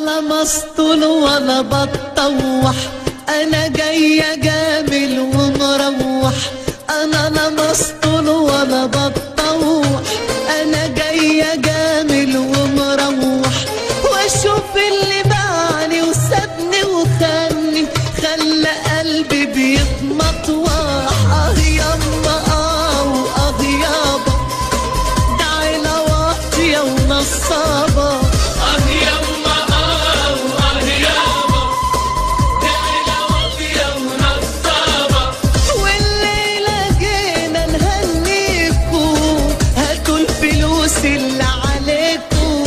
لا مسطول ولا بتطوح، انا جاية جامل ومروح. انا لا مسطول ولا بتطوح، انا جاية جامل ومروح. واشوف اللي باعني وسابني وخاني، خلى قلبي بيتمطوح. يما واه يابا، ده عيلة واطية ونصابة. يما واه يابا، ده عيلة واطية ونصابة. والليلة جينا نهنيكوا، هاتوا الفلوس اللي عليكوا.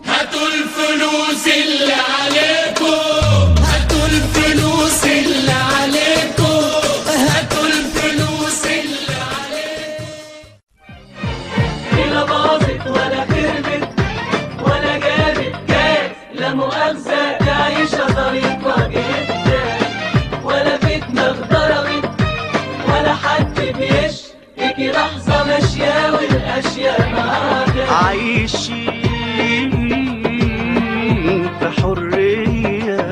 هاتوا الفلوس اللي عليكم، هاتوا الفلوس اللي عليكم، هاتوا الفلوس اللي عليكم. لا باظت ولا خربت ولا جابت كاس، لا مؤاخذة دي عايشة طريقة جدا، ولا فتنة اتضربت ولا حد بيشتكي، لحظة ماشية والأشياء معاها. عايشين في حرية،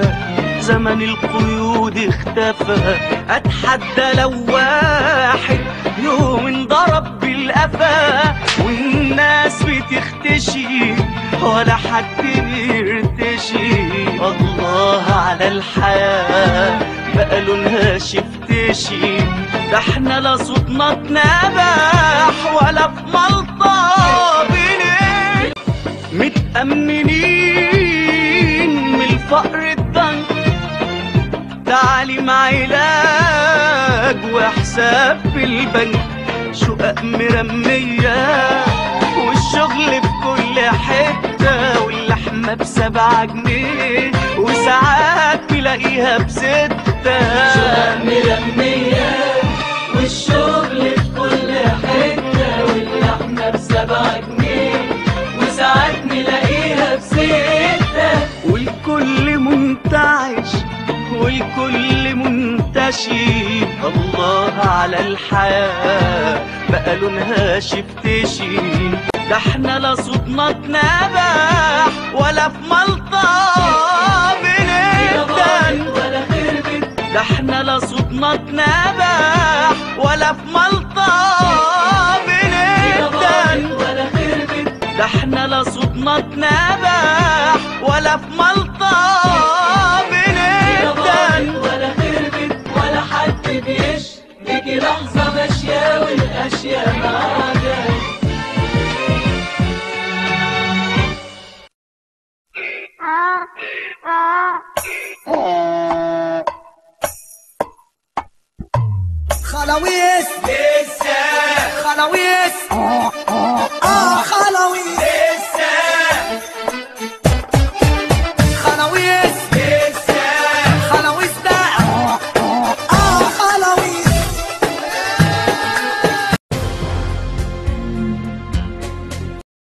زمن القيود اختفى. اتحدى لو واحد يوم انضرب بالقفا، والناس بتختشي ولا حد بيرتشي. الله على الحياة بقى لونها شفتشي، ده احنا لا صوتنا اتنبح ولا في ملطة بنين. متأمنين من الفقر الضنك، تعليم علاج وحساب في البنك، شقق مرمية والشغل في كل حتة، واللحمة ب7 جنيه وساعات تلاقيها ب6. شقق مرمية والشغل في كل حتة، واللحمة ب7 جنيه وساعات نلاقيها ب6. والكل منتعش والكل منتشي، الله على الحياة بقى لونها شفتشي، ده احنا لا صوتنا اتنبح ولا في ملطة بنهدن، ولا خربت ده احنا لا صوتنا اتنبح ولا في ملطة بنهدن، ولا خربت ده احنا لا صوتنا اتنبح ولا في ملطة بنهدن. ولا خربت ولا حد بيشتكي، لحظة ماشية والأشياء معاها. خلاويص لسه خلاويص